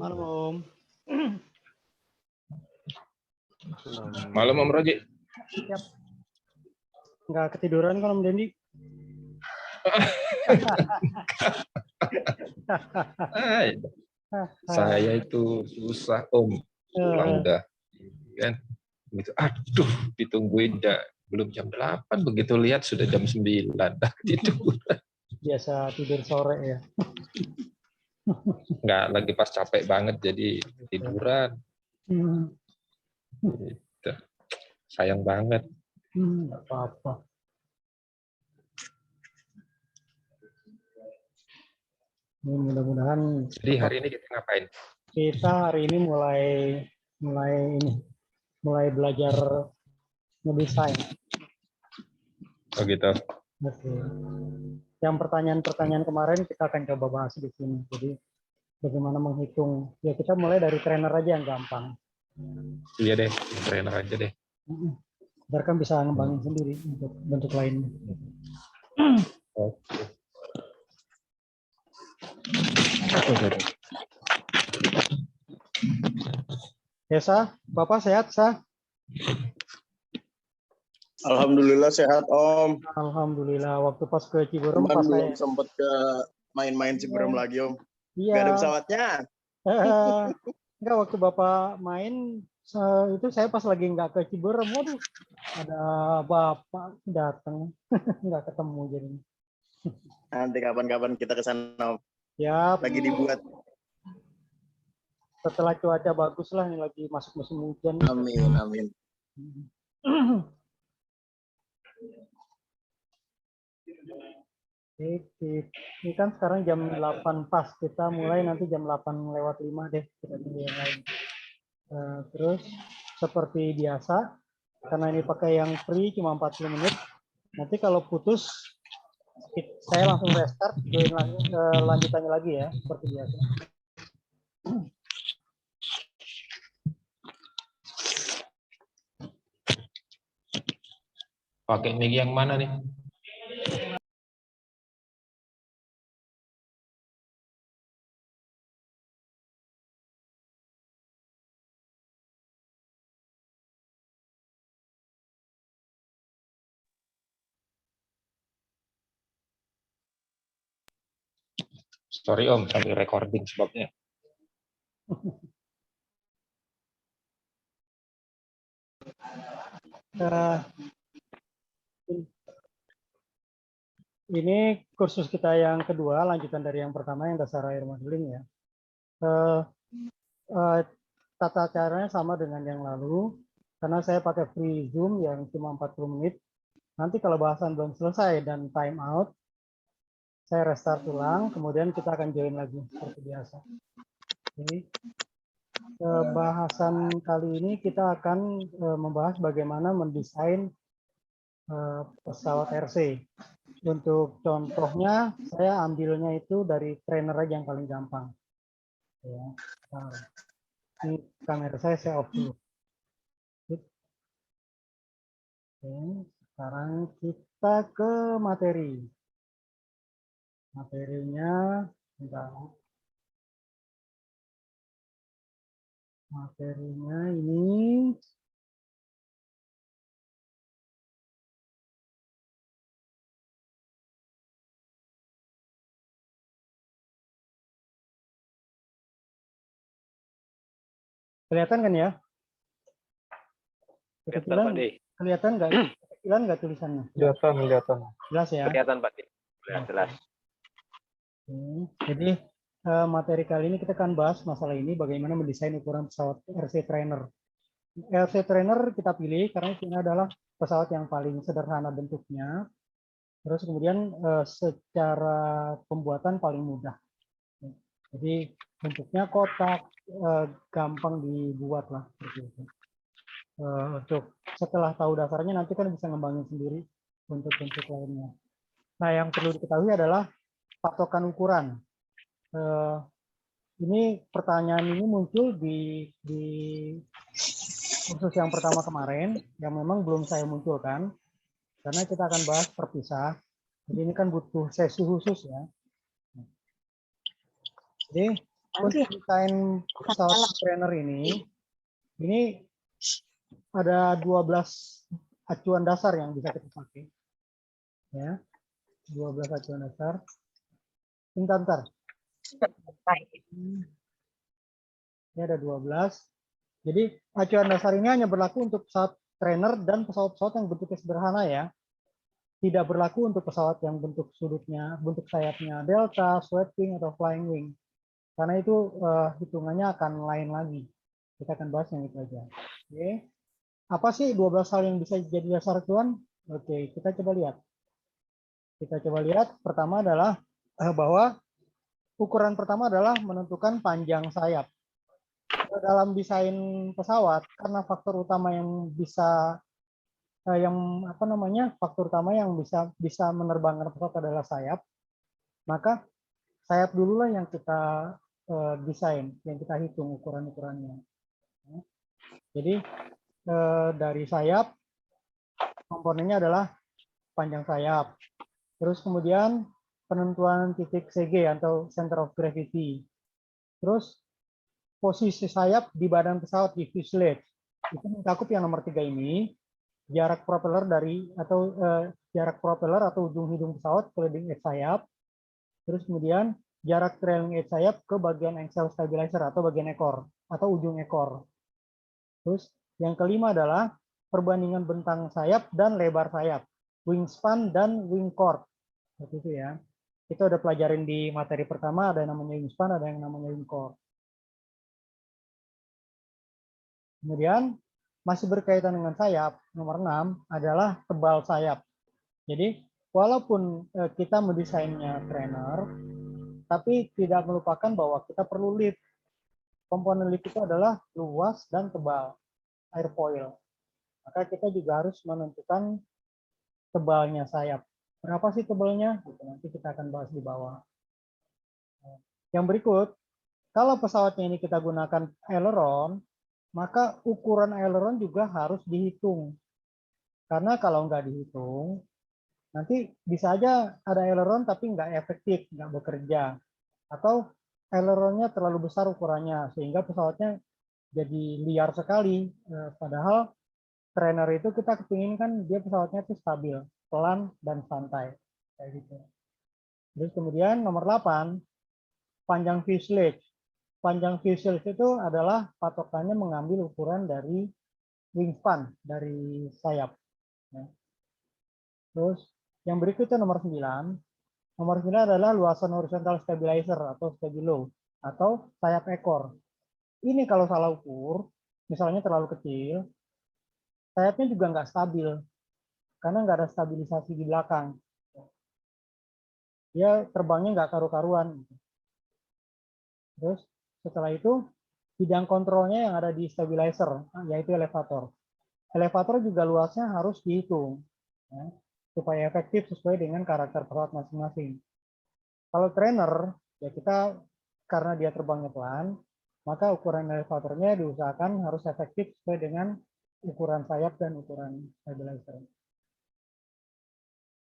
Malam. Malam Om Roji. Siap. Nggak ketiduran kan Om Dendi? Saya itu susah Om. Pulang udah kan. Gitu. Aduh, ditungguin belum jam 8, begitu lihat sudah jam 9. Tidur. Biasa tidur sore ya. Nggak, lagi pas capek banget jadi tiduran. Gitu. Sayang banget. Nggak apa-apa. Mudah-mudahan. Jadi hari ini kita ngapain? Kita hari ini mulai belajar ngedesain. Oh gitu. Oke. Yang pertanyaan-pertanyaan kemarin kita akan coba bahas di sini. Jadi bagaimana menghitung? Ya kita mulai dari trainer aja yang gampang. Iya deh, trainer aja deh. Biar kan bisa ngembangin sendiri untuk bentuk lainnya. Oke. Ya, Sah? Bapak sehat, Sah? Alhamdulillah sehat Om. Alhamdulillah. Waktu pas ke Ciberem Cuman pas belum saya sempet ke main-main Ciberem lagi Om. iya. Gak ada pesawatnya. Enggak, waktu Bapak main itu saya pas lagi nggak ke Ciberem, waduh, ada Bapak datang, nggak ketemu jadinya. Nanti kapan-kapan kita ke sana Om. Ya, Lagi dibuat. setelah cuaca bagus lah, ini lagi masuk musim hujan. Amin, amin. Ini kan sekarang jam 8 pas, kita mulai nanti jam 8:05 deh, kita mulai yang lain. Terus seperti biasa, karena ini pakai yang free cuma 40 menit, nanti kalau putus saya langsung restart, join lagi, lanjutannya lagi ya, seperti biasa. Pakai mic yang mana nih? Sorry Om, sambil recording sebabnya. Ini kursus kita yang kedua, lanjutan dari yang pertama yang dasar air modeling ya. Tata caranya sama dengan yang lalu, karena saya pakai free Zoom yang cuma 40 menit. Nanti kalau bahasan belum selesai dan time out, saya restart ulang, kemudian kita akan join lagi seperti biasa. Jadi, bahasan kali ini kita akan membahas bagaimana mendesain pesawat RC. Untuk contohnya, saya ambilnya itu dari trainer aja yang paling gampang. Ya. Ini kamera saya off dulu. Oke, sekarang kita ke materi. Materinya, bentar. Materinya ini kelihatan kan ya? Kelihatan nggak? Kelihatan nggak tulisannya? Kelihatan. Jelas ya? Kelihatan Pak. Jelas. Jadi materi kali ini kita akan bahas masalah ini, bagaimana mendesain ukuran pesawat RC Trainer. RC Trainer kita pilih karena ini adalah pesawat yang paling sederhana bentuknya, terus kemudian secara pembuatan paling mudah. Jadi bentuknya kotak, gampang dibuat lah seperti itu. Untuk setelah tahu dasarnya nanti kan bisa ngembangin sendiri bentuk-bentuk lainnya. Nah, yang perlu diketahui adalah patokan ukuran. Ini pertanyaan ini muncul di kursus yang pertama kemarin, yang memang belum saya munculkan, karena kita akan bahas terpisah. Jadi ini kan butuh sesi khusus ya. Jadi Untuk desain pesawat trainer ini ada 12 acuan dasar yang bisa kita pakai. Ya, 12 acuan dasar. Bentar. Ini ada 12. Jadi acuan dasar ini hanya berlaku untuk pesawat trainer dan pesawat-pesawat yang bentuknya sederhana ya. Tidak berlaku untuk pesawat yang bentuk sayapnya delta, swept wing, atau flying wing. Karena itu hitungannya akan lain lagi. Kita akan bahas yang itu aja. Oke. Apa sih 12 hal yang bisa jadi dasar acuan? Oke, kita coba lihat. Pertama adalah bahwa ukuran pertama adalah menentukan panjang sayap. Dalam desain pesawat, karena faktor utama yang bisa bisa menerbangkan pesawat adalah sayap, maka sayap dululah yang kita desain, yang kita hitung ukuran-ukurannya. Jadi dari sayap, komponennya adalah panjang sayap. Terus kemudian penentuan titik CG atau center of gravity. Terus posisi sayap di badan pesawat di fuselage. Itu mencakup yang nomor 3 ini, jarak propeller atau ujung hidung pesawat ke leading edge sayap. Terus kemudian jarak trailing edge sayap ke bagian axial stabilizer atau bagian ekor atau ujung ekor. Terus yang kelima adalah perbandingan bentang sayap dan lebar sayap, wingspan dan wing chord. Seperti itu ya. Itu ada pelajarin di materi pertama, ada yang namanya wingspan, ada yang namanya wing chord. Kemudian masih berkaitan dengan sayap, nomor 6 adalah tebal sayap. Jadi walaupun kita mendesainnya trainer, tapi tidak melupakan bahwa kita perlu lip. Komponen lip itu adalah luas dan tebal, airfoil. Maka kita juga harus menentukan tebalnya sayap. Berapa sih tebalnya? Nanti kita akan bahas di bawah. Yang berikut, kalau pesawatnya ini kita gunakan aileron, maka ukuran aileron juga harus dihitung. Karena kalau nggak dihitung, nanti bisa aja ada aileron tapi nggak efektif, nggak bekerja. Atau aileronnya terlalu besar ukurannya, sehingga pesawatnya jadi liar sekali. Padahal trainer itu kita kepingin kan dia pesawatnya itu stabil, pelan, dan santai. Kayak gitu. Terus kemudian nomor 8, panjang fuselage. Panjang fuselage itu adalah patokannya mengambil ukuran dari wingspan, dari sayap. Terus yang berikutnya nomor 9. Nomor 9 adalah luasan horizontal stabilizer atau stabilo atau sayap ekor. Ini kalau salah ukur, misalnya terlalu kecil, sayapnya juga nggak stabil karena nggak ada stabilisasi di belakang. Dia terbangnya nggak karu-karuan. Terus setelah itu bidang kontrolnya yang ada di stabilizer, yaitu elevator. Elevator juga luasnya harus dihitung ya, supaya efektif sesuai dengan karakter pesawat masing-masing. Kalau trainer, ya kita karena dia terbangnya pelan, maka ukuran elevatornya diusahakan harus efektif sesuai dengan ukuran sayap dan ukuran stabilizer.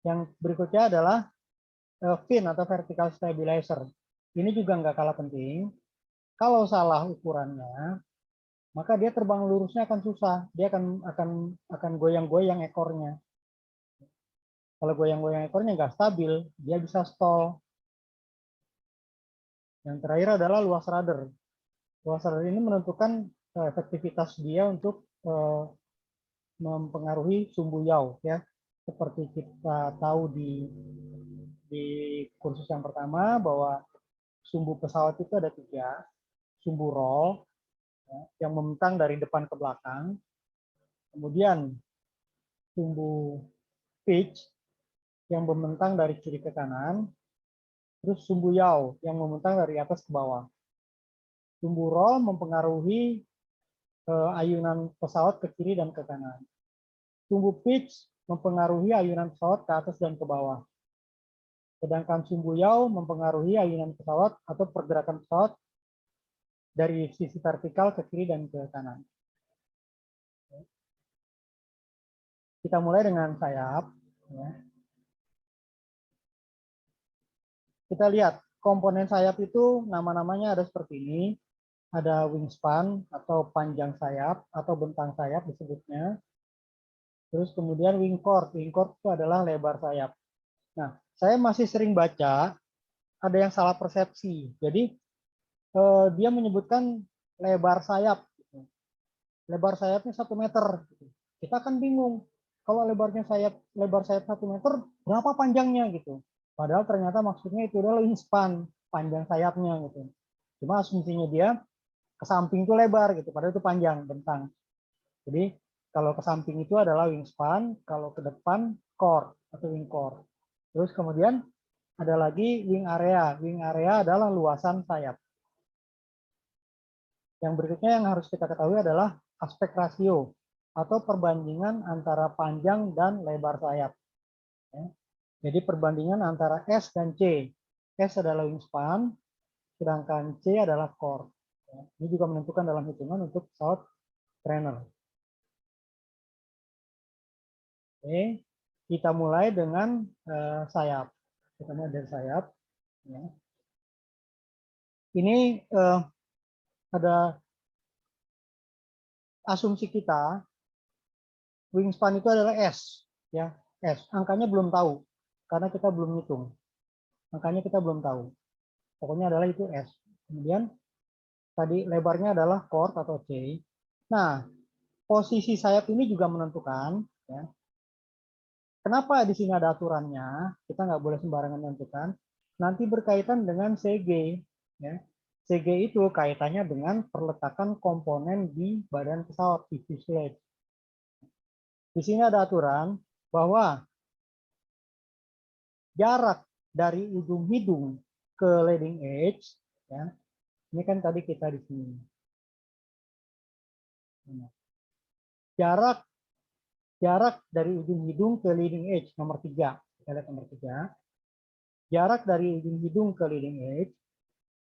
Yang berikutnya adalah fin atau vertical stabilizer. Ini juga nggak kalah penting. Kalau salah ukurannya, maka dia terbang lurusnya akan susah. Dia akan goyang-goyang ekornya. Kalau goyang-goyang ekornya nggak stabil, dia bisa stall. Yang terakhir adalah luas rudder. Luas rudder ini menentukan efektivitas dia untuk mempengaruhi sumbu yaw, ya. Seperti kita tahu di kursus yang pertama bahwa sumbu pesawat itu ada 3, sumbu roll ya, yang membentang dari depan ke belakang, kemudian sumbu pitch yang membentang dari kiri ke kanan, terus sumbu yaw yang membentang dari atas ke bawah. Sumbu roll mempengaruhi ayunan pesawat ke kiri dan ke kanan. Sumbu pitch mempengaruhi ayunan pesawat ke atas dan ke bawah. Sedangkan sumbu yaw mempengaruhi ayunan pesawat atau pergerakan pesawat dari sisi vertikal ke kiri dan ke kanan. Kita mulai dengan sayap. Ya. Kita lihat komponen sayap itu nama-namanya ada seperti ini. Ada wingspan atau panjang sayap atau bentang sayap disebutnya. Terus kemudian wing chord. Wing chord itu adalah lebar sayap. Nah, saya masih sering baca ada yang salah persepsi. Jadi dia menyebutkan lebar sayap. Lebar sayapnya 1 meter. Kita kan bingung. Kalau lebar sayap 1 meter, berapa panjangnya gitu. Padahal ternyata maksudnya itu adalah wingspan, panjang sayapnya gitu. Cuma asumsinya dia ke samping itu lebar gitu, padahal itu panjang bentang. Jadi kalau ke samping itu adalah wingspan, kalau ke depan chord atau wing chord. Terus kemudian ada lagi wing area. Wing area adalah luasan sayap. Yang berikutnya yang harus kita ketahui adalah aspek rasio atau perbandingan antara panjang dan lebar sayap. Jadi perbandingan antara S dan C. S adalah wingspan, sedangkan C adalah chord. Ini juga menentukan dalam hitungan untuk pesawat trainer. Oke, kita mulai dengan sayap. Kita mulai dari sayap. Ini ada asumsi kita, wingspan itu adalah S, ya S. Angkanya belum tahu karena kita belum hitung. Angkanya kita belum tahu. Pokoknya adalah itu S. Kemudian tadi lebarnya adalah chord atau C. Nah, posisi sayap ini juga menentukan. Ya. Kenapa di sini ada aturannya? Kita nggak boleh sembarangan menentukan. Nanti berkaitan dengan CG. Ya. CG itu kaitannya dengan perletakan komponen di badan pesawat, di fuselage. Di sini ada aturan bahwa jarak dari ujung hidung ke leading edge, ya, ini kan tadi kita di sini. Jarak dari ujung hidung ke leading edge nomor 3. Kita lihat nomor 3. Jarak dari ujung hidung ke leading edge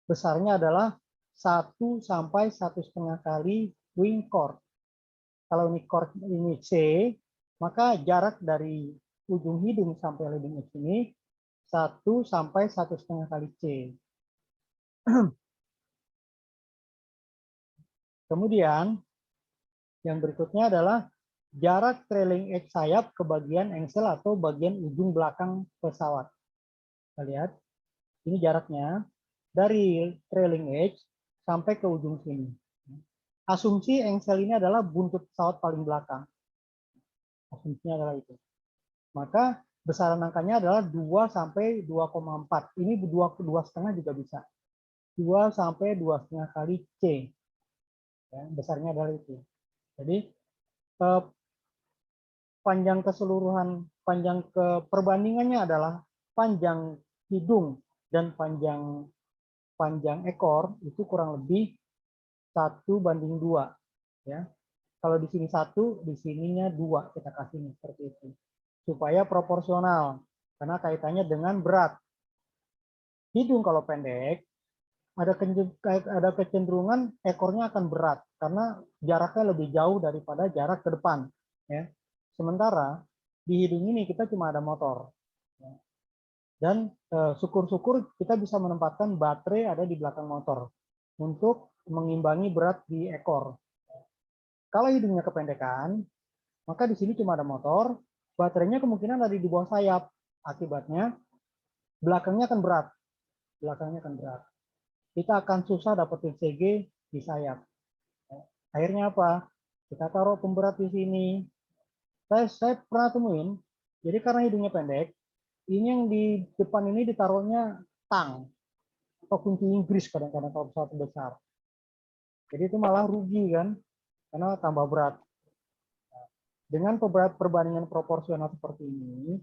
besarnya adalah 1 sampai 1,5 kali wing chord. Kalau ini chord ini C, maka jarak dari ujung hidung sampai leading edge ini 1 sampai 1,5 kali C. Kemudian yang berikutnya adalah jarak trailing edge sayap ke bagian engsel atau bagian ujung belakang pesawat. Kita lihat, ini jaraknya dari trailing edge sampai ke ujung sini. Asumsi engsel ini adalah buntut pesawat paling belakang. Asumsinya adalah itu. Maka besaran angkanya adalah 2 sampai 2,4. Ini 2,5 juga bisa. 2 sampai 2,5 kali C. Ya, besarnya adalah itu. Jadi panjang keseluruhan, panjang perbandingannya adalah panjang hidung dan panjang ekor itu kurang lebih 1:2. Ya. Kalau di sini 1, di sininya 2 kita kasih seperti itu. Supaya proporsional karena kaitannya dengan berat. Hidung kalau pendek ada kecenderungan ekornya akan berat karena jaraknya lebih jauh daripada jarak ke depan. Ya. Sementara di hidung ini kita cuma ada motor. Ya. Dan syukur-syukur kita bisa menempatkan baterai ada di belakang motor untuk mengimbangi berat di ekor. Kalau hidungnya kependekan, maka di sini cuma ada motor, baterainya kemungkinan ada di bawah sayap. Akibatnya belakangnya akan berat. Belakangnya akan berat. Kita akan susah dapetin CG di sayap. Akhirnya apa? Kita taruh pemberat di sini. Saya pernah temuin, jadi karena hidungnya pendek, ini yang di depan ini ditaruhnya tang atau kunci Inggris kadang-kadang kalau pesawat besar. Jadi itu malah rugi kan, karena tambah berat. Dengan perbandingan proporsional seperti ini,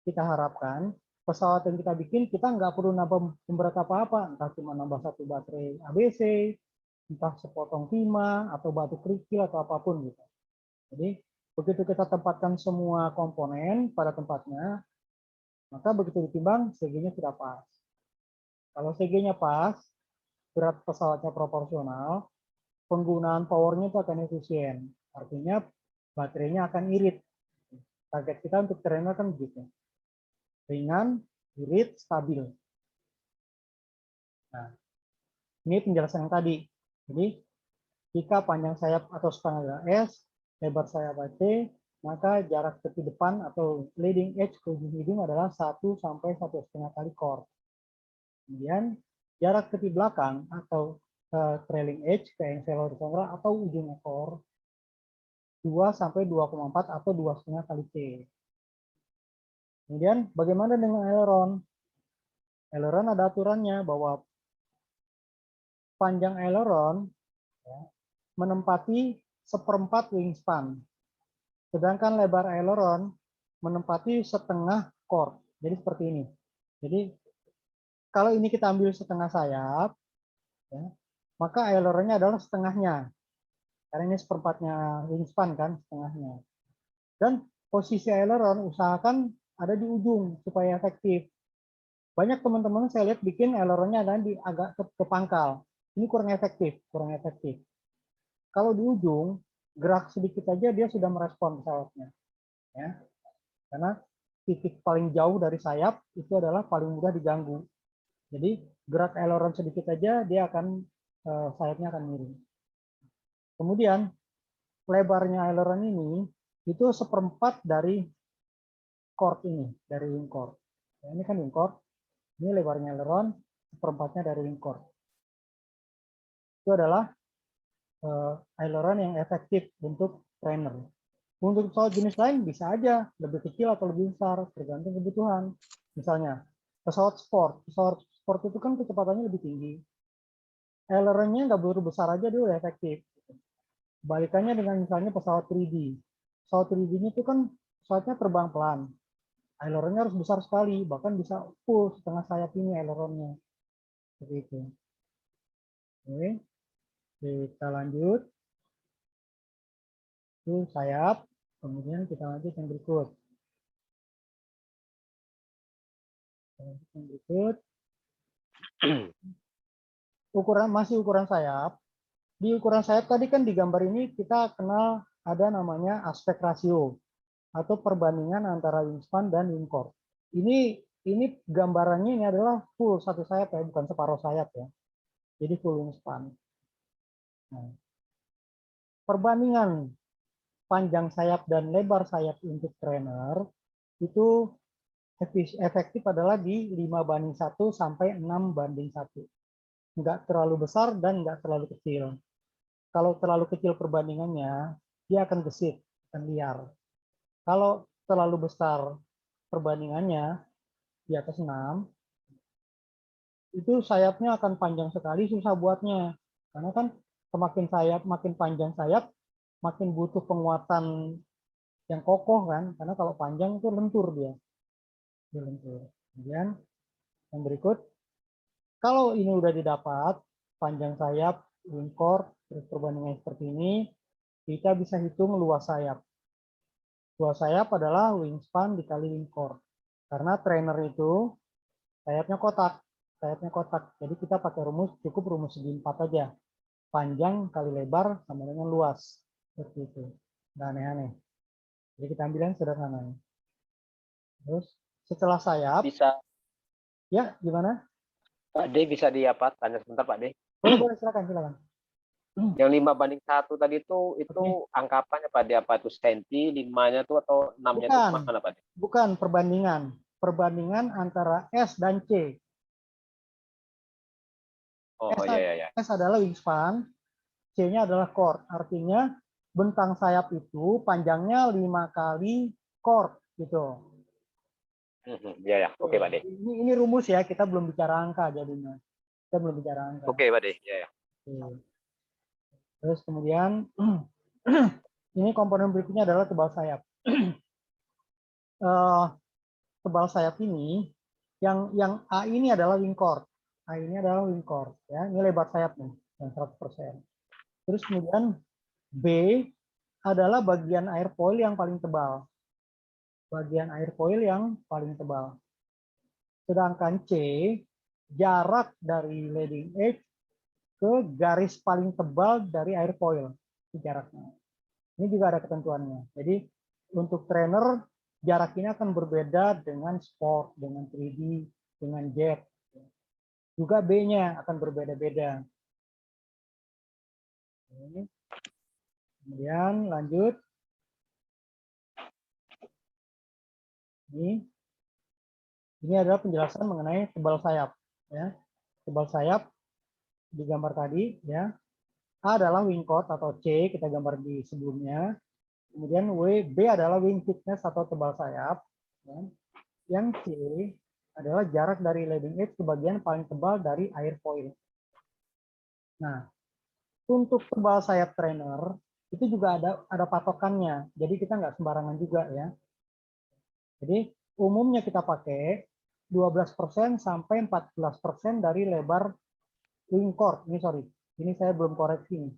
kita harapkan pesawat yang kita bikin kita nggak perlu nambah pemberat apa-apa, entah cuma nambah 1 baterai ABC, entah sepotong timah atau batu kerikil atau apapun gitu. Jadi begitu kita tempatkan semua komponen pada tempatnya, maka begitu ditimbang CG-nya sudah pas. Kalau CG-nya pas, berat pesawatnya proporsional, penggunaan powernya itu akan efisien. Artinya baterainya akan irit. Target kita untuk trainer kan begitu. Ringan, irit, stabil. Nah, ini penjelasan yang tadi. Jadi, jika panjang sayap atau span adalah S, lebar sayap T, maka jarak tepi depan atau leading edge ke ujung hidung adalah 1 sampai 1,5 kali chord. Kemudian, jarak tepi belakang atau trailing edge ke angsel horizontal atau ujung ekor 2 sampai 2,4 atau 2,5 kali T. Kemudian, bagaimana dengan aileron? Aileron ada aturannya bahwa panjang aileron ya, menempati 1/4 wingspan, sedangkan lebar aileron menempati setengah chord. Jadi seperti ini. Jadi kalau ini kita ambil setengah sayap, ya, maka aileronnya adalah setengahnya. Karena ini 1/4-nya wingspan kan, setengahnya. Dan posisi aileron usahakan ada di ujung supaya efektif. Banyak teman-teman saya lihat bikin aileronnya ada di agak ke pangkal. Ini kurang efektif, kurang efektif. Kalau di ujung, gerak sedikit aja dia sudah merespon pesawatnya. Ya. Karena titik paling jauh dari sayap itu adalah paling mudah diganggu. Jadi gerak aileron sedikit aja dia akan sayapnya akan miring. Kemudian lebarnya aileron ini itu 1/4 dari chord ini, dari wing chord. Ya, ini kan wing chord. Ini lebarnya aileron 1/4-nya dari wing chord. Itu adalah aileron yang efektif untuk trainer. Untuk pesawat jenis lain bisa aja lebih kecil atau lebih besar tergantung kebutuhan. Misalnya pesawat sport itu kan kecepatannya lebih tinggi. Aileronnya nggak perlu besar aja dia udah efektif. Balikannya dengan misalnya pesawat 3D. Pesawat 3D itu kan pesawatnya terbang pelan. Aileronnya harus besar sekali, bahkan bisa full setengah sayap ini aileronnya. Seperti itu. Oke, kita lanjut. Itu sayap. Kemudian kita lanjut yang berikut. Yang berikut. Masih ukuran sayap. Di ukuran sayap tadi kan di gambar ini kita kenal ada namanya aspek rasio atau perbandingan antara wingspan dan wing chord. Ini gambarannya ini adalah full satu sayap ya, bukan separuh sayap ya. Jadi full wingspan. Nah, perbandingan panjang sayap dan lebar sayap untuk trainer itu efektif adalah di 5:1 sampai 6:1. Nggak terlalu besar dan nggak terlalu kecil. Kalau terlalu kecil perbandingannya, dia akan gesit, akan liar. Kalau terlalu besar perbandingannya, di atas 6, itu sayapnya akan panjang sekali, susah buatnya. Karena kan semakin sayap, makin panjang sayap, makin butuh penguatan yang kokoh kan. Karena kalau panjang itu lentur dia. Dia lentur. Kemudian yang berikut, kalau ini udah didapat, panjang sayap, wing chord, terus perbandingan seperti ini, kita bisa hitung luas sayap. Luas sayap adalah wingspan dikali wing chord. Karena trainer itu sayapnya kotak. Jadi kita pakai cukup rumus segi 4 aja. Panjang kali lebar sama dengan luas. Seperti itu. Nggak aneh-aneh. Jadi kita ambil yang sederhana. Terus setelah sayap. Bisa. Ya, gimana? Pak D bisa tanya sebentar Pak D. Boleh, silakan. Yang 5:1 tadi itu angkapannya Pak D, apa itu senti, 5-nya itu atau 6-nya itu mana Pak D? Bukan perbandingan. Perbandingan antara S dan C. Oh iya. S adalah wingspan, C-nya adalah chord. Artinya bentang sayap itu panjangnya 5 kali chord gitu. Iya. Oke Pak D. Ini rumus ya, kita belum bicara angka jadinya. Kita belum bicara angka. Oke Pak D. Iya. Terus kemudian ini komponen berikutnya adalah tebal sayap. Tebal sayap ini yang A ini adalah wing chord. A ini adalah wing chord ya. Ini lebar sayap nih yang 100%. Terus kemudian B adalah bagian airfoil yang paling tebal. Bagian airfoil yang paling tebal. Sedangkan C jarak dari leading edge ke garis paling tebal dari airfoil. Itu jaraknya. Ini juga ada ketentuannya. Jadi untuk trainer jarak ini akan berbeda dengan sport, dengan 3D, dengan jet. juga B-nya akan berbeda-beda. Kemudian lanjut. Ini adalah penjelasan mengenai tebal sayap. Ya. Tebal sayap di gambar tadi, ya. A adalah wing chord atau C, kita gambar di sebelumnya. Kemudian B adalah wing thickness atau tebal sayap. Ya. Yang C adalah jarak dari leading edge ke bagian paling tebal dari airfoil. Nah, untuk tebal sayap trainer itu juga ada patokannya. Jadi kita nggak sembarangan juga ya. Jadi umumnya kita pakai 12% sampai 14% dari lebar wing chord. Ini saya belum koreksi nih.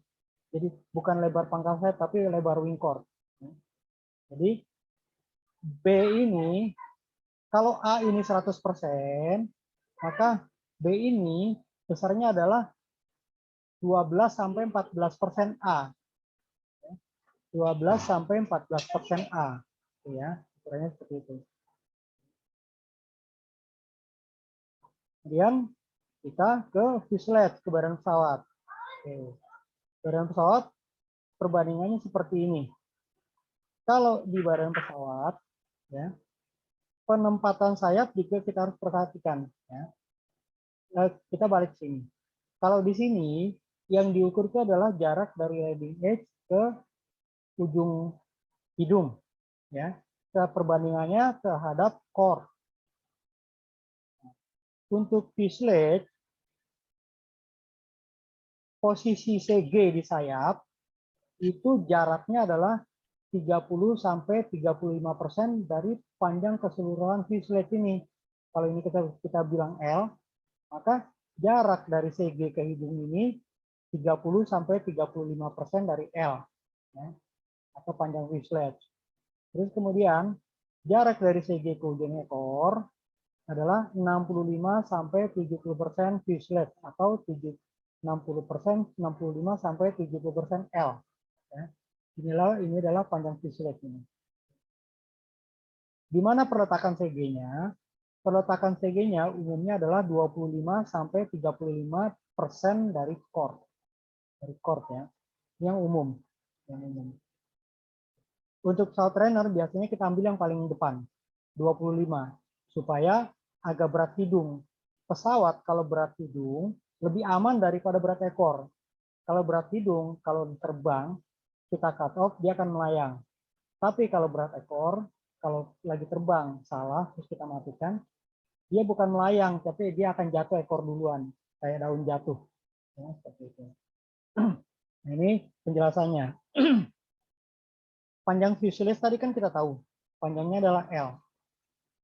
Jadi bukan lebar pangkal sayap tapi lebar wing chord. Jadi B ini kalau A ini 100%, maka B ini besarnya adalah 12 sampai 14% A. 12 sampai 14% A. Ya, ukurannya seperti itu. Kemudian kita ke fuselage, ke badan pesawat. Oke. Badan pesawat perbandingannya seperti ini. Kalau di badan pesawat, ya, penempatan sayap juga kita harus perhatikan. Ya. Kita balik sini. Kalau di sini yang diukur itu adalah jarak dari leading edge ke ujung hidung. Ya. Perbandingannya terhadap core. Untuk fuselage, posisi CG di sayap itu jaraknya adalah 30 sampai 35% dari panjang keseluruhan fuselage ini. Kalau ini kita bilang L, maka jarak dari CG ke hidung ini 30 sampai 35% dari L, ya, atau panjang fuselage. Terus kemudian jarak dari CG ke ujung ekor adalah 65 sampai 70% fuselage atau 60%, 65 sampai 70% L. Ya. Ini adalah panjang fuselage ini. Di mana perletakan CG-nya? Perletakan CG-nya umumnya adalah 25 sampai 35% dari core. Dari core ya. Yang umum. Untuk pesawat trainer biasanya kita ambil yang paling depan, 25, supaya agak berat hidung. Pesawat kalau berat hidung lebih aman daripada berat ekor. Kalau berat hidung, kalau terbang, kita cut off, dia akan melayang. Tapi kalau berat ekor, kalau lagi terbang salah, terus kita matikan, dia bukan melayang, tapi dia akan jatuh ekor duluan, kayak daun jatuh. Ya, seperti itu. Nah, ini penjelasannya. Panjang fuselage tadi kan kita tahu, panjangnya adalah L.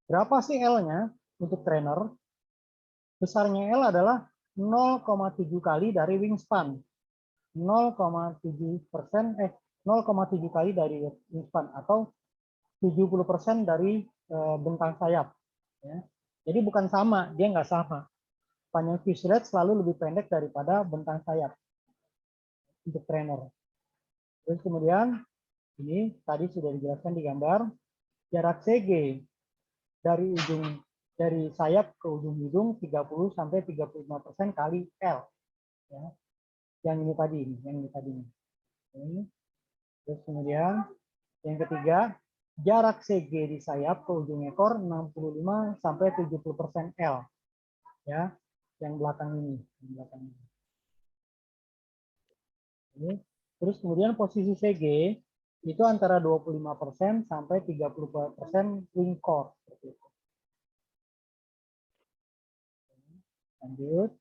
Berapa sih L-nya untuk trainer? Besarnya L adalah 0,7 kali dari wingspan. 0,7 kali dari wingspan atau 70% dari bentang sayap. Ya. Jadi bukan sama, dia nggak sama. Panjang fuselage selalu lebih pendek daripada bentang sayap untuk trainer. Terus kemudian ini tadi sudah dijelaskan di gambar, jarak CG dari sayap ke ujung hidung 30 sampai 35% kali L. Ya. Yang ini tadi. Ini. Terus kemudian yang ketiga, jarak CG di sayap ke ujung ekor 65 sampai 70% L. Ya, yang belakang ini, Ini. Terus kemudian posisi CG itu antara 25% sampai 30% wing chord. Lanjut.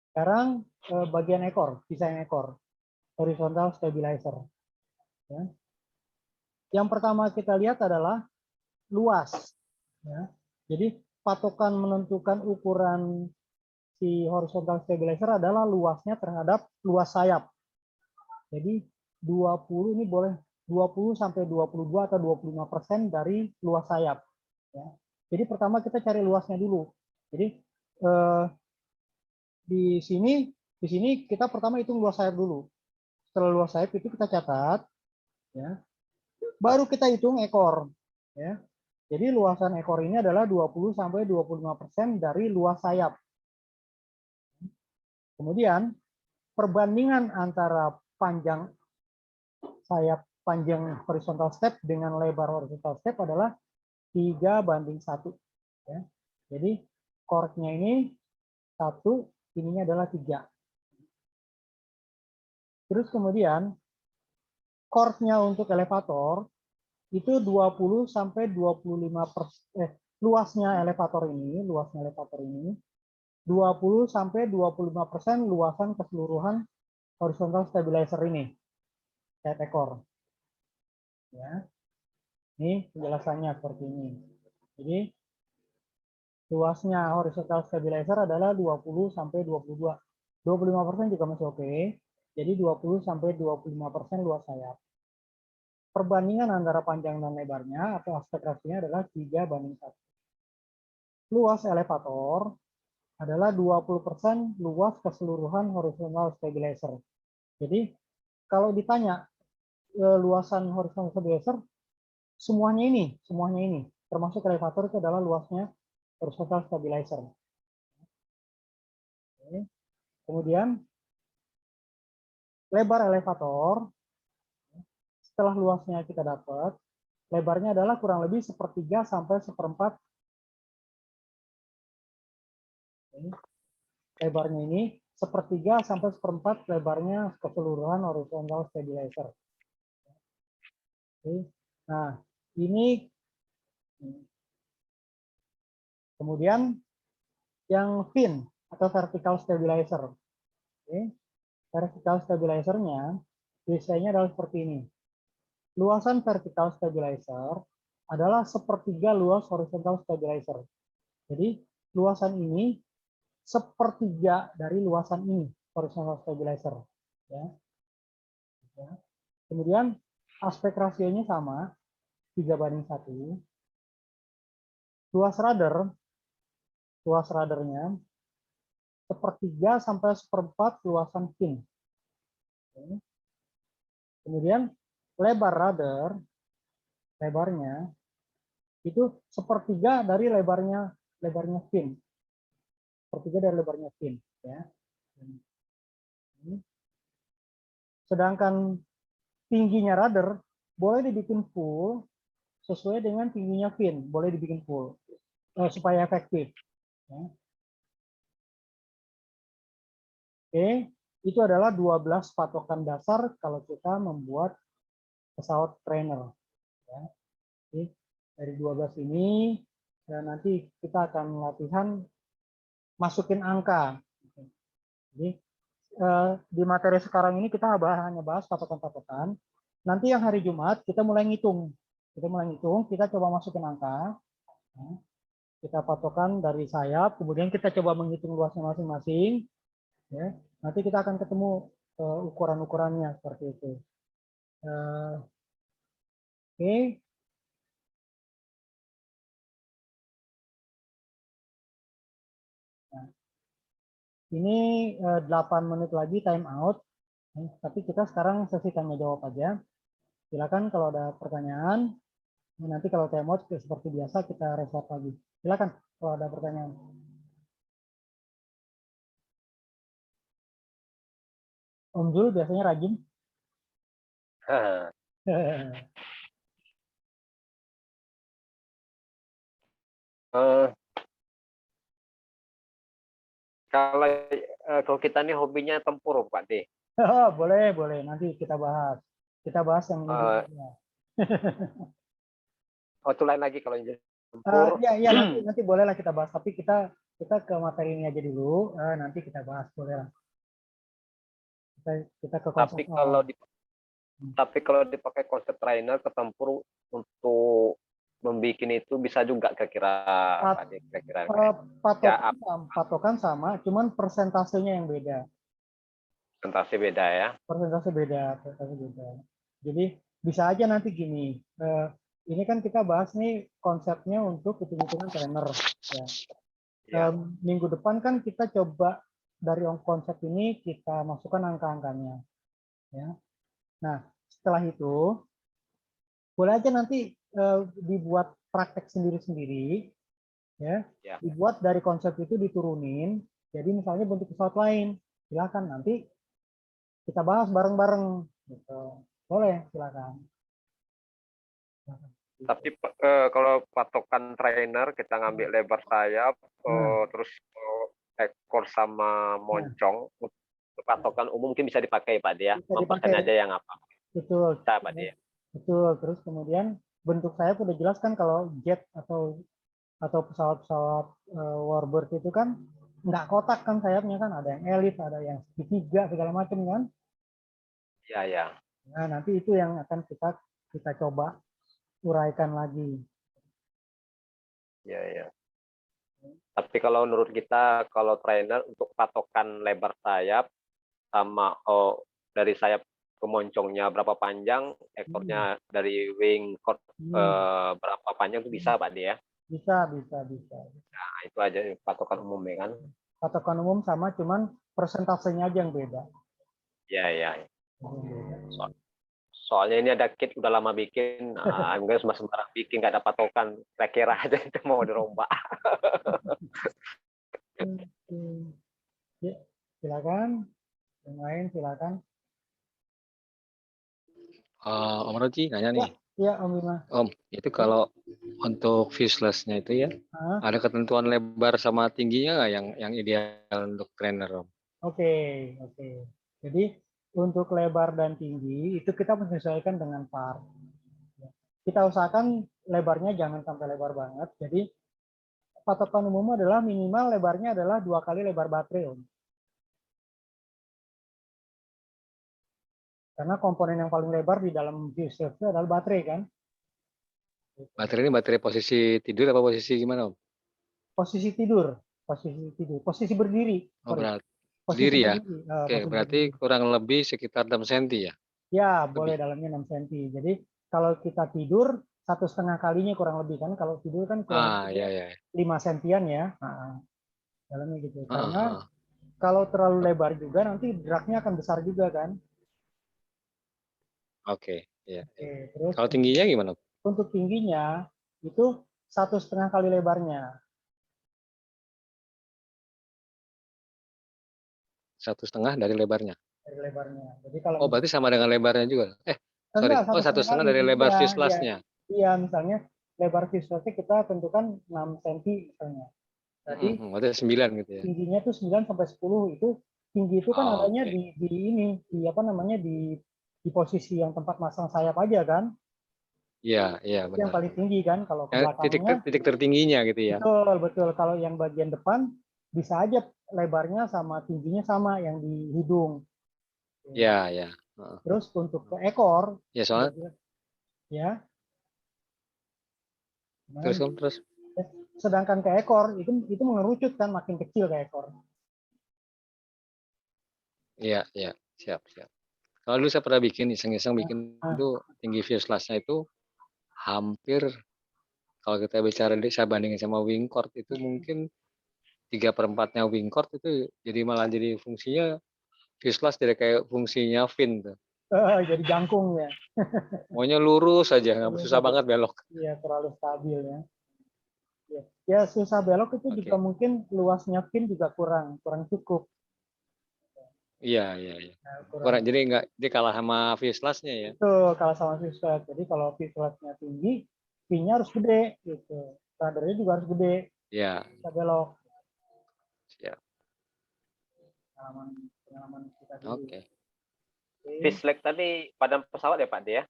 Sekarang bagian ekor, desain ekor, horizontal stabilizer. Ya. Yang pertama kita lihat adalah luas. Ya. Jadi patokan menentukan ukuran si horizontal stabilizer adalah luasnya terhadap luas sayap. Jadi 20 ini boleh 20 sampai 22 atau 25% dari luas sayap. Ya. Jadi pertama kita cari luasnya dulu. Jadi di sini kita pertama hitung luas sayap dulu. Setelah luas sayap itu kita catat, ya. Baru kita hitung ekor, ya. Jadi luasan ekor ini adalah 20-25% dari luas sayap. Kemudian perbandingan antara panjang sayap panjang horizontal step dengan lebar horizontal step adalah 3:1. Ya. Jadi chordnya ini 1, ininya adalah 3. Terus kemudian chordnya untuk elevator itu 20-25%, luasnya elevator ini 20-25% luasan keseluruhan horizontal stabilizer ini, sayap ekor. Ya. Ini penjelasannya seperti ini. Jadi luasnya horizontal stabilizer adalah 20-22. 25% juga masih oke. Jadi 20-25% luas sayap. Perbandingan antara panjang dan lebarnya atau aspek rasionya adalah 3:1. Luas elevator adalah 20% luas keseluruhan horizontal stabilizer. Jadi kalau ditanya luasan horizontal stabilizer, semuanya ini, termasuk elevator itu adalah luasnya horizontal stabilizer. Oke. Kemudian lebar elevator, setelah luasnya kita dapat, lebarnya adalah kurang lebih 1/3 sampai 1/4. Lebarnya ini 1/3 sampai 1/4 lebarnya keseluruhan horizontal stabilizer. Oke. Nah, ini kemudian yang fin atau vertical stabilizer. Oke. Vertical stabilizernya biasanya adalah seperti ini. Luasan vertical stabilizer adalah 1/3 luas horizontal stabilizer. Jadi luasan ini 1/3 dari luasan ini horizontal stabilizer. Ya. Kemudian aspek rasionya sama, 3:1. Luas radarnya 1/3 sampai 1/4 luasan fin. Kemudian lebar radar, lebarnya itu 1/3 dari lebarnya fin. 1/3 dari lebarnya fin. Ya. Sedangkan tingginya radar boleh dibikin full sesuai dengan tingginya fin, boleh dibikin full supaya efektif. Ya. Oke, itu adalah 12 patokan dasar kalau kita membuat pesawat trainer. Ya. Oke, dari 12 ini dan nanti kita akan latihan masukin angka. Jadi di materi sekarang ini kita hanya bahas patokan-patokan. Nanti yang hari Jumat kita mulai ngitung. Kita coba masukin angka. Kita patokan dari sayap, kemudian kita coba menghitung luasnya masing-masing. Ya, nanti kita akan ketemu ukuran-ukurannya seperti itu. Oke. Nah, ini 8 menit lagi time out. Tapi kita sekarang sesi tanya jawab aja. Silakan kalau ada pertanyaan. Nanti kalau time out seperti biasa kita reset lagi. Silakan kalau ada pertanyaan. Om Jul biasanya rajin. Kalau kita nih hobinya tempur, Pak D. Boleh. Nanti kita bahas. Kita bahas yang ini. Oh, itu lain lagi kalau yang tempur. Iya, nanti bolehlah kita bahas. Tapi kita ke materi ini aja dulu. Nanti kita bahas, bolehlah. Kita ke konsep. Tapi kalau dipakai konsep trainer ke tempur untuk membuat itu bisa juga kira-kira patokan sama, cuman persentasenya yang beda. Persentase beda ya. Persentase beda. Jadi bisa aja nanti gini. Ini kan kita bahas nih konsepnya untuk hitung-hitungan trainer. Ya. Minggu depan kan kita coba dari konsep ini kita masukkan angka-angkanya. Ya. Nah, setelah itu boleh aja nanti dibuat praktek sendiri-sendiri, ya, Ya. dibuat dari konsep itu diturunin, jadi misalnya bentuk pesawat lain, silakan nanti kita bahas bareng-bareng, gitu. Boleh, silakan. Tapi kalau patokan trainer kita ngambil lebar sayap, terus ekor sama moncong, patokan umum mungkin bisa dipakai Pak Dia. Bisa Memperkan dipakai. aja yang apa. Betul. Bisa Pak Dia. Betul. Terus kemudian bentuk sayap udah jelas kan kalau jet atau pesawat-pesawat warbird itu kan nggak kotak kan sayapnya kan, ada yang elite, ada yang segitiga segala macam kan. Iya, ya. Nah, nanti itu yang akan kita coba uraikan lagi. Iya, ya. Tapi kalau menurut kita, kalau trainer untuk patokan lebar sayap sama dari sayap ke moncongnya berapa panjang, ekornya dari wing chord berapa panjang itu bisa Pak Dia? Bisa. Nah, itu aja patokan umumnya kan. Patokan umum sama, cuman persentasenya aja yang beda. Iya. Soalnya ini ada kit udah lama bikin, enggak sembarang bikin, nggak ada patokan, kira-kira aja itu mau dirombak. Ya, silakan. Yang lain silakan. Om Roji nanya nih. Ya, Om Bima. Om, itu kalau untuk fuselage-nya itu ya, ada ketentuan lebar sama tingginya nggak yang ideal untuk trainer, Om? Oke. Jadi untuk lebar dan tinggi itu kita menyesuaikan dengan part. Kita usahakan lebarnya jangan sampai lebar banget. Jadi patokan umum adalah minimal lebarnya adalah 2 kali lebar baterai, Om. Karena komponen yang paling lebar di dalam fuselage itu adalah baterai kan. Baterai ini baterai posisi tidur apa posisi gimana, Om? Posisi tidur, posisi berdiri. Oh, berarti Posisi berdiri ya. berdiri. Oke, berarti kurang lebih sekitar 6 cm ya? Ya, boleh dalamnya 6 cm. Jadi kalau kita tidur 1,5 kalinya kurang lebih kan. Kalau tidur kan kurang lebih 5 cm ya. Dalamnya gitu. Karena kalau terlalu lebar juga nanti dragnya akan besar juga kan. Oke, iya. Terus Kalau tingginya gimana? untuk tingginya itu 1,5 kali lebarnya. 1,5 dari lebarnya. Dari lebarnya. Jadi kalau berarti sama dengan lebarnya juga. Sorry. 1,5 dari lebar fuselage-nya. Iya, misalnya lebar fuselage kita tentukan 6 cm misalnya. Jadi berarti 9 gitu ya. Tingginya tuh 9 sampai 10 itu tinggi itu kan adanya di apa namanya di posisi yang tempat masang sayap aja kan. Iya, Itu yang benar. paling tinggi kan, kalau ke belakangnya. Titik tertingginya gitu ya. Betul. Kalau yang bagian depan bisa aja lebarnya sama tingginya sama yang di hidung. Iya. Terus untuk ke ekor. Ya soalnya. Ya. Terus. Sedangkan ke ekor itu mengerucut kan, makin kecil ke ekor. Iya, siap. Kalau dulu saya pernah bikin, iseng-iseng bikin itu tinggi fuselage-nya itu hampir, kalau kita bicara saya bandingin sama wing chord itu mungkin 3/4-nya wing chord itu malah jadi fungsinya fuselage jadi kayak fungsinya fin tuh. Jadi jangkung ya. Maunya lurus aja, susah banget belok. Iya, terlalu stabil ya. Ya susah belok itu juga mungkin luasnya fin juga kurang cukup. Iya. Kurang, jadi kalah sama fuselage-nya ya. Betul, kalah sama fuselage. Jadi kalau fuselage-nya tinggi, fin-nya harus gede gitu. Radarnya juga harus gede. Iya. Bisa belok. Siap. Pengalaman kita dulu. Oke. Fuselage tadi badan pesawat ya Pak Dia?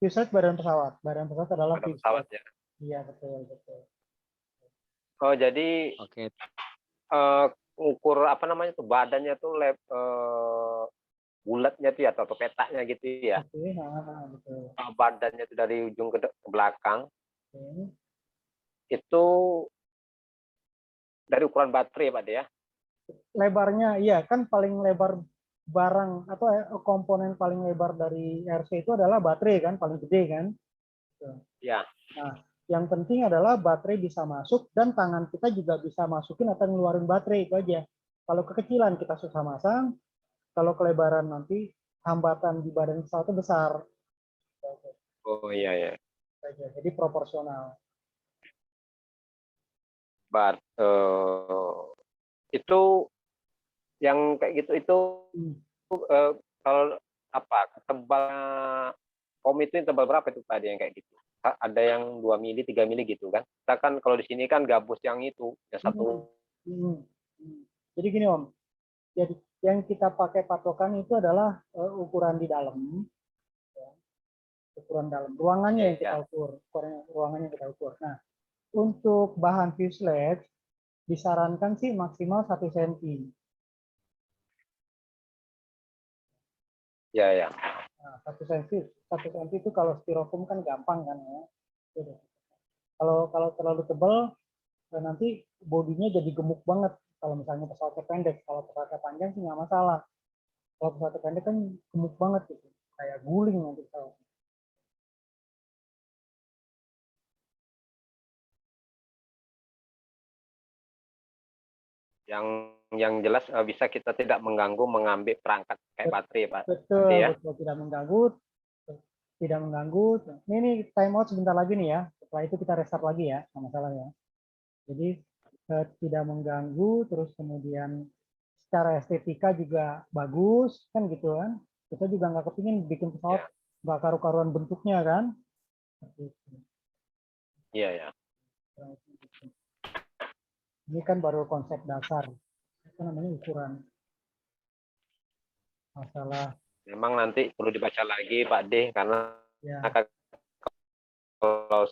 Fuselage badan pesawat. Badan pesawat adalah badan pesawat ya. Iya, betul. Oh, jadi ukur apa namanya tuh badannya tuh bulatnya tuh ya atau petaknya gitu ya. Betul. Badannya tuh dari ujung ke belakang. Itu dari ukuran baterai Pak Dia. Lebarnya iya kan paling lebar barang atau komponen paling lebar dari RC itu adalah baterai kan, paling gede kan. Ya. Nah, yang penting adalah baterai bisa masuk dan tangan kita juga bisa masukin atau ngeluarin baterai, itu aja. Kalau kekecilan kita susah masang, kalau kelebaran nanti hambatan di badan pesawat itu besar. Oh iya. Jadi proporsional. Itu yang kayak gitu itu kalau apa tebalnya Om itu yang tebal berapa itu tadi yang kayak gitu? Ada yang 2 mili, 3 mili gitu kan? Kita kan kalau di sini kan gabus yang itu, yang satu. Jadi gini Om, jadi yang kita pakai patokan itu adalah ukuran di dalam, ya. Ukuran dalam ruangannya yang kita ukur, ruangannya yang kita ukur. Nah, untuk bahan fuselage disarankan sih maksimal 1 cm. Ya. Nah, 1 cm itu kalau styrofoam kan gampang kan ya. Gitu. Kalau terlalu tebal nanti bodinya jadi gemuk banget. Kalau misalnya pesawatnya pendek, kalau pesawatnya panjang sih nggak masalah. Kalau pesawatnya pendek kan gemuk banget gitu, kayak guling nanti pesawat. Yang jelas bisa kita tidak mengganggu mengambil perangkat kayak baterai, Pak. Betul, ya? betul, tidak mengganggu. Ini time out sebentar lagi nih ya. Setelah itu kita restart lagi ya, nggak masalah ya. Jadi tidak mengganggu, terus kemudian secara estetika juga bagus kan gitu kan. Kita juga nggak kepingin bikin pesawat nggak karu-karuan bentuknya kan. Iya. Ini kan baru konsep dasar, itu namanya ukuran. Masalah. Memang nanti perlu dibaca lagi Pak D karena Ya. kalau